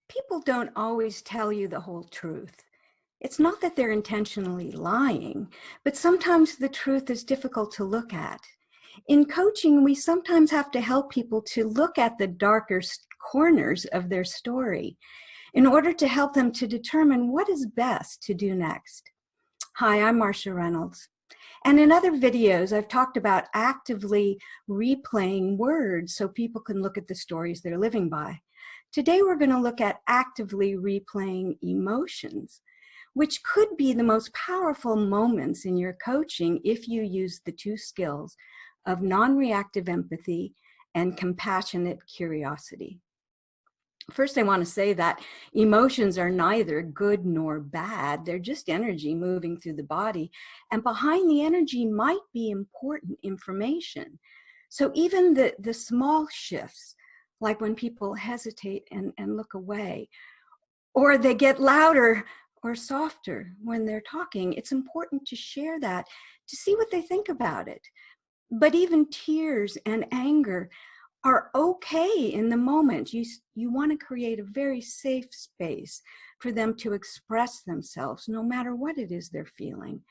People don't always tell you the whole truth. It's not that they're intentionally lying, but sometimes the truth is difficult to look at. In coaching, we sometimes have to help people to look at the darker corners of their story in order to help them to determine what is best to do next. Hi, I'm Marcia Reynolds. And in other videos, I've talked about actively replaying words so people can look at the stories they're living by. Today, we're going to look at actively replaying emotions, which could be the most powerful moments in your coaching if you use the two skills of non-reactive empathy and compassionate curiosity. First, I want to say that emotions are neither good nor bad. They're just energy moving through the body. And behind the energy might be important information. So even the small shifts, like when people hesitate and look away, or they get louder or softer when they're talking, it's important to share that to see what they think about it. But even tears and anger are okay in the moment. You want to create a very safe space for them to express themselves, no matter what it is they're feeling.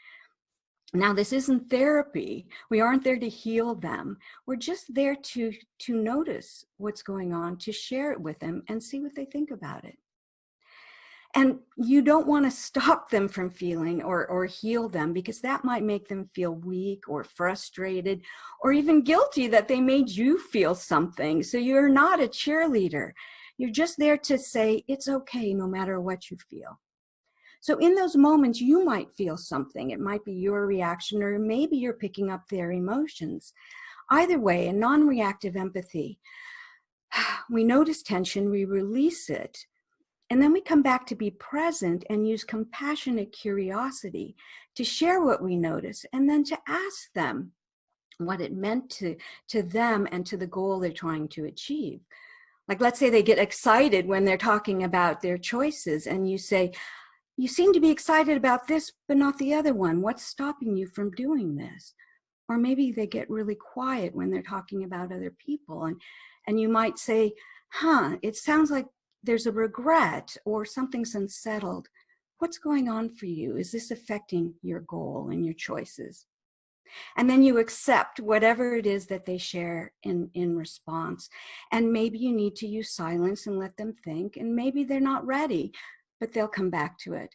Now, this isn't therapy. We aren't there to heal them. We're just there to notice what's going on, to share it with them and see what they think about it. And you don't want to stop them from feeling or heal them, because that might make them feel weak or frustrated or even guilty that they made you feel something. So you're not a cheerleader. You're just there to say, it's okay no matter what you feel. So in those moments, you might feel something. It might be your reaction, or maybe you're picking up their emotions. Either way, in non-reactive empathy, we notice tension, we release it, and then we come back to be present and use compassionate curiosity to share what we notice, and then to ask them what it meant to them and to the goal they're trying to achieve. Like, let's say they get excited when they're talking about their choices, and you say, you seem to be excited about this, but not the other one. What's stopping you from doing this? Or maybe they get really quiet when they're talking about other people, and you might say, it sounds like there's a regret or something's unsettled. What's going on for you? Is this affecting your goal and your choices? And then you accept whatever it is that they share in response. And maybe you need to use silence and let them think, and maybe they're not ready, but they'll come back to it.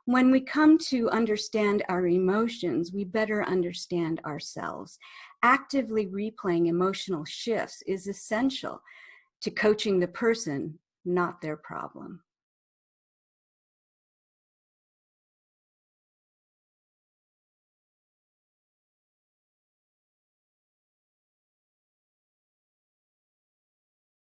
When we come to understand our emotions, we better understand ourselves. Actively replaying emotional shifts is essential to coaching the person, not their problem.